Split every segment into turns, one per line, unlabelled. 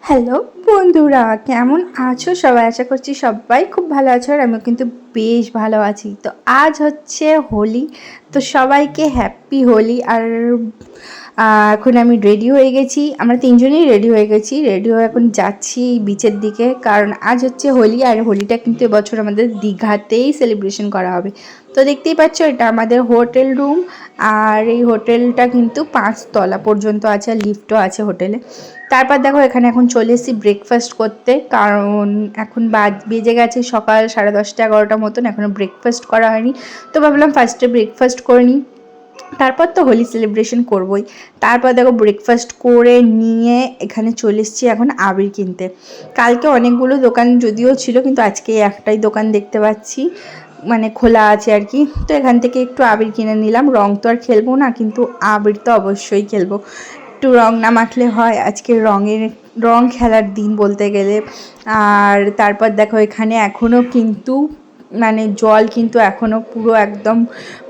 Hello বন্ধুরা, কেমন আছো সবাই? আশা করছি সবাই খুব ভালো আছো, আর আমিও কিন্তু বেশ ভালো আছি। তো আজ হচ্ছে হোলি, তো সবাইকে হ্যাপি হোলি। আর এখন আমি রেডি হয়ে গেছি, আমরা তিনজনেই রেডি হয়ে গেছি। রেডি হয়ে এখন যাচ্ছি বিচের দিকে, কারণ আজ হচ্ছে হোলি। আর হোলিটা কিন্তু এবছর আমাদের দীঘাতেই সেলিব্রেশন করা হবে। তো দেখতেই পাচ্ছ, এটা আমাদের হোটেল রুম। আর এই হোটেলটা কিন্তু 5 তলা পর্যন্ত আছে, আর লিফটও আছে হোটেলে। তারপর দেখো, এখানে এখন চলে এসেছি ব্রেকফাস্ট করতে, কারণ এখন বেজে গেছে সকাল 10:30-11টা মতন, এখনও ব্রেকফাস্ট করা হয়নি। তো ভাবলাম ফার্স্টে ব্রেকফাস্ট করে নিই, তারপর তো হোলি সেলিব্রেশন করবই। তারপর দেখো ব্রেকফাস্ট করে নিয়ে এখানে চলে এসেছি এখন আবির কিনতে। কালকে অনেকগুলো দোকান যদিও ছিল, কিন্তু আজকে একটাই দোকান দেখতে পাচ্ছি, মানে খোলা আছে আর কি। তো এখান থেকে একটু আবির কিনে নিলাম। রং তো আর খেলবো না, কিন্তু আবির তো অবশ্যই খেলবো। একটু রং না মাখলে হয়, আজকে রং খেলার দিন বলতে গেলে। আর তারপর দেখো, এখানে এখনও কিন্তু মানে জল কিন্তু এখনও পুরো একদম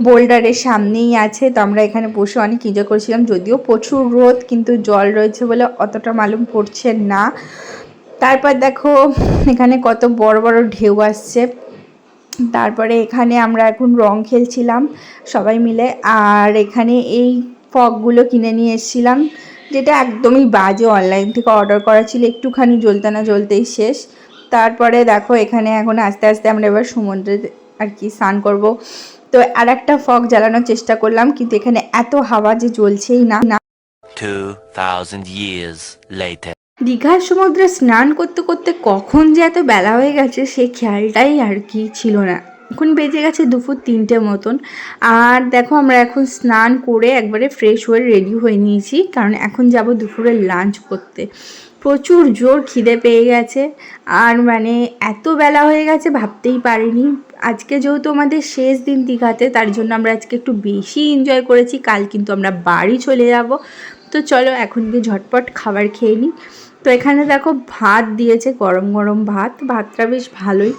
বোল্ডারের সামনেই আছে। তো আমরা এখানে বসে অনেক এনজয় করেছিলাম, যদিও প্রচুর রোদ, কিন্তু জল রয়েছে বলে অতটা মালুম পড়ছে না। তারপর দেখো এখানে কত বড় বড় ঢেউ আসছে। তারপরে এখানে আমরা এখন রং খেলছিলাম সবাই মিলে। আর এখানে এই ফগগুলো কিনে নিয়ে এসেছিলাম, যেটা একদমই বাজে, অনলাইন থেকে অর্ডার করা ছিল, একটুখানি জ্বলতে না জ্বলতেই শেষ। তারপরে দেখো এখানে এখন আস্তে আস্তে আমরা এবার সমুদ্রে আর কি স্নান করব। তো আর একটা ফগ জ্বালানোর চেষ্টা করলাম, কিন্তু এখানে এত হাওয়া যে জ্বলছেই না।
2000 years later.
দীঘার সমুদ্রে স্নান করতে করতে কখন যে এত বেলা হয়ে গেছে সেই খেয়ালটাই আর কি ছিল না। এখন বেজে গেছে দুপুর 3টে মতন। আর দেখো আমরা এখন স্নান করে একবারে ফ্রেশ হয়ে রেডি হয়ে নিয়েছি, কারণ এখন যাব দুপুরে লাঞ্চ করতে। প্রচুর জোর খিদে পেয়ে গেছে, আর মানে এত বেলা হয়ে গেছে ভাবতেই পারিনি। আজকে যেহেতু আমাদের শেষ দিন দীঘাতে, তার জন্য আমরা আজকে একটু বেশি এনজয় করেছি। কাল কিন্তু আমরা বাড়ি চলে যাব। তো চলো এখন গিয়ে ঝটপট খাবার খেয়ে নিই। তো এখানে দেখো ভাত দিয়েছে, গরম গরম ভাতটা বেশ ভালোই।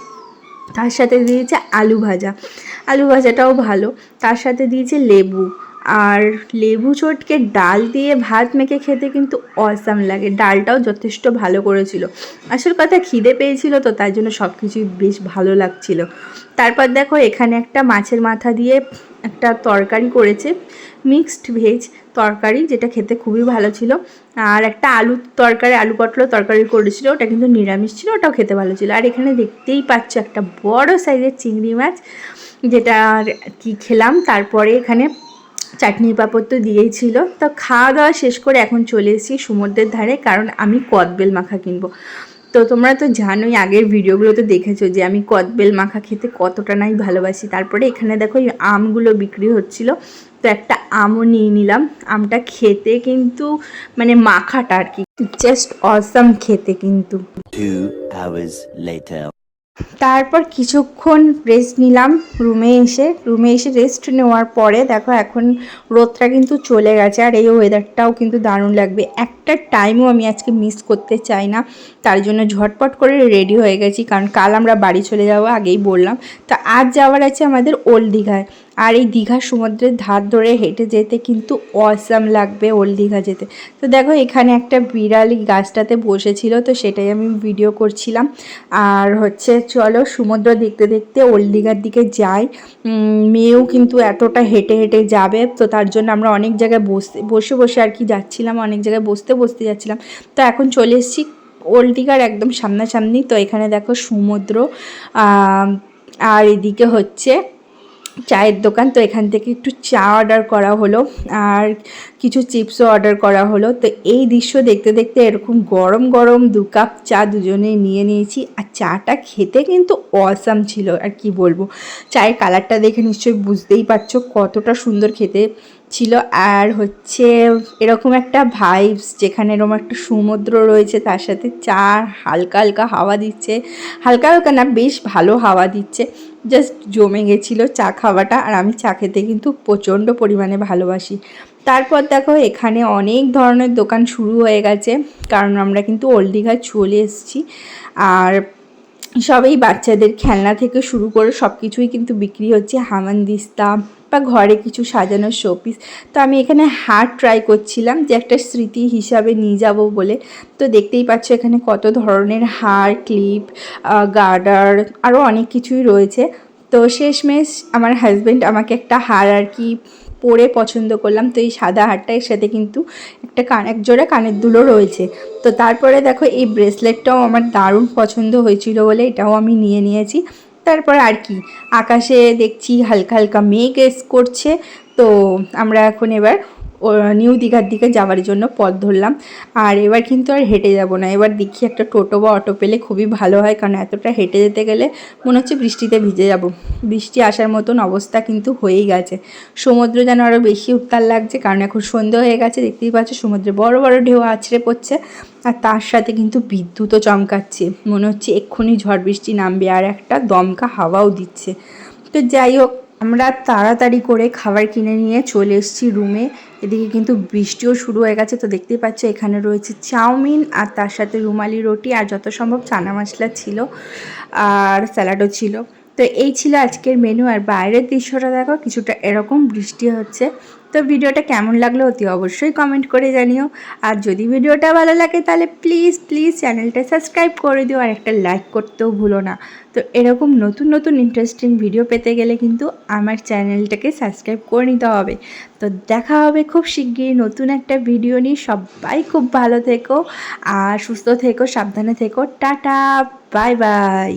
তার সাথে দিয়েছে আলু ভাজা, আলু ভাজাটাও ভালো। তার সাথে দিয়েছে লেবু, আর লেবু চটকে ডাল দিয়ে ভাত মেখে খেতে কিন্তু অসাম লাগে। ডালটাও যথেষ্ট ভালো করেছিল। আসল কথা খিদে পেয়েছিল, তো তাই জন্য সব কিছুই বেশ ভালো লাগছিল। তারপর দেখো এখানে একটা মাছের মাথা দিয়ে একটা তরকারি করেছে, মিক্সড ভেজ তরকারি, যেটা খেতে খুবই ভালো ছিল। আর একটা আলু তরকারি, আলু পটল তরকারি করেছিল, ওটা কিন্তু নিরামিষ ছিল, ওটাও খেতে ভালো ছিল। আর এখানে দেখতেই পাচ্ছ একটা বড় সাইজের চিংড়ি মাছ, যেটা আর কি খেলাম। তারপরে এখানে চাটনি পাঁপড় তো দিয়েই ছিল। তো খাওয়া দাওয়া শেষ করে এখন চলে এসেছি সমুদ্রের ধারে, কারণ আমি কদবেল মাখা কিনবো। তো তোমরা তো জানোই, আগের ভিডিওগুলো তো দেখেছো যে আমি কদবেল মাখা খেতে কতটা নাই ভালোবাসি। তারপরে এখানে দেখো এই আমগুলো বিক্রি হচ্ছিল, তো একটা আমও নিয়ে নিলাম। আমটা খেতে কিন্তু মানে মাখাটা আর কি জাস্ট অসাম খেতে কিন্তু।
2 hours later.
তারপর কিছুক্ষণ রেস্ট নিলাম রুমে এসে রেস্ট নেওয়ার পরে দেখো এখন রোদটা কিন্তু চলে গেছে, আর এই ওয়েদারটাও কিন্তু দারুণ লাগবে। একটা টাইমও আমি আজকে মিস করতে চাই না, তার জন্য ঝটপট করে রেডি হয়ে গেছি, কারণ কাল আমরা বাড়ি চলে যাব, আগেই বললাম। তো আজ যাওয়ার আছে আমাদের ওল্ড দীঘায়। আর এই দীঘার সমুদ্রের ধার ধরে হেঁটে যেতে কিন্তু অসাম লাগবে ওল্ড দীঘা যেতে। তো দেখো এখানে একটা বিড়ালি গাছটাতে বসেছিল, তো সেটাই আমি ভিডিও করছিলাম। আর হচ্ছে চলো সমুদ্র দেখতে দেখতে ওল্ড দীঘার দিকে যাই। মেয়েও কিন্তু এতটা হেঁটে হেঁটে যাবে, তো তার জন্য আমরা অনেক জায়গায় বসে বসে আর কি যাচ্ছিলাম, অনেক জায়গায় বসতে যাচ্ছিলাম। তো এখন চলে এসেছি ওল্ড দীঘার একদম সামনাসামনি। তো এখানে দেখো সমুদ্র, আর এদিকে হচ্ছে চায়ের দোকান। তো এখান থেকে একটু চা অর্ডার করা হলো, আর কিছু চিপসও অর্ডার করা হলো। তো এই দৃশ্য দেখতে দেখতে এরকম গরম গরম 2 কাপ চা দুজনেই নিয়ে নিয়েছি। আর চাটা খেতে কিন্তু অসাম ছিল, আর কি বলবো। চায়ের কালারটা দেখে নিশ্চয়ই বুঝতেই পারছো কতটা সুন্দর খেতে ছিল। আর হচ্ছে এরকম একটা ভাইবস, যেখানে এরকম একটা সমুদ্র রয়েছে, তার সাথে চা, হালকা হালকা হাওয়া দিচ্ছে, হালকা হালকা না বেশ ভালো হাওয়া দিচ্ছে, জাস্ট জমে গেছিলো চা খাওয়াটা। আর আমি চা খেতে কিন্তু প্রচণ্ড পরিমাণে ভালোবাসি। তারপর দেখো এখানে অনেক ধরনের দোকান শুরু হয়ে গেছে, কারণ আমরা কিন্তু ওল্ড দীঘায় চলে এসেছি। আর সবই বাচ্চাদের খেলনা থেকে শুরু করে সব কিছুই কিন্তু বিক্রি হচ্ছে। হামানদিস্তা, বা ঘরে কিছু সাজানোর শোপিস। তো আমি এখানে হার ট্রাই করছিলাম যে একটা স্মৃতি হিসাবে নিয়ে যাব বলে। তো দেখতেই পাচ্ছ এখানে কত ধরনের হার, ক্লিপ, গার্ডার আরও অনেক কিছুই রয়েছে। তো শেষমেশ আমার হাজব্যান্ড আমাকে একটা হার আর কি পরে পছন্দ করলাম। তো এই সাদা হারটা, এর সাথে কিন্তু একটা এক জোড়া কানের দুলও রয়েছে। তো তারপরে দেখো এই ব্রেসলেটটাও আমার দারুণ পছন্দ হয়েছিল বলে এটাও আমি নিয়ে নিয়েছি। তারপর আর কি, আকাশে দেখছি হালকা হালকা মেঘ করছে। তো আমরা এখন এবার নিউ দীঘার দিকে যাওয়ার জন্য পথ ধরলাম। আর এবার কিন্তু আর হেঁটে যাব না, এবার দেখি একটা টোটো বা অটো পেলে খুবই ভালো হয়, কারণ এতটা হেঁটে যেতে গেলে মনে হচ্ছে বৃষ্টিতে ভিজে যাব। বৃষ্টি আসার মতন অবস্থা কিন্তু হয়েই গেছে। সমুদ্র যেন আরও বেশি উত্তাল লাগছে, কারণ এখন সন্ধ্যে হয়ে গেছে। দেখতেই পাচ্ছ সমুদ্রে বড় বড় ঢেউ আছড়ে পড়ছে, আর তার সাথে কিন্তু বিদ্যুৎও চমকাচ্ছে। মনে হচ্ছে এক্ষুনি ঝড় বৃষ্টি নামবে, আর একটা দমকা হাওয়াও দিচ্ছে। তো যাই হোক, আমরা তাড়াতাড়ি করে খাবার কিনে নিয়ে চলে এসেছি রুমে। এদিকে কিন্তু বৃষ্টিও শুরু হয়ে গেছে। তো দেখতেই পাচ্ছ এখানে রয়েছে চাউমিন, আর তার সাথে রুমালি রুটি, আর যত সম্ভব চানা মশলা ছিল, আর স্যালাডও ছিল। তো এই ছিল আজকের মেনু। আর বাইরের দৃশ্যটা দেখো, কিছুটা এরকম বৃষ্টি হচ্ছে। তো ভিডিওটা কেমন লাগলো অতি অবশ্যই কমেন্ট করে জানিও। আর যদি ভিডিওটা ভালো লাগে তাহলে প্লিজ প্লিজ চ্যানেলটা সাবস্ক্রাইব করে দিও, আর একটা লাইক করতেও ভুলো না। তো এরকম নতুন নতুন ইন্টারেস্টিং ভিডিও পেতে গেলে কিন্তু আমার চ্যানেলটাকে সাবস্ক্রাইব করে নিতে হবে। তো দেখা হবে খুব শিগগিরই নতুন একটা ভিডিও নিয়ে। সবাই খুব ভালো থেকো আর সুস্থ থেকো, সাবধানে থেকো। Tata, bye bye.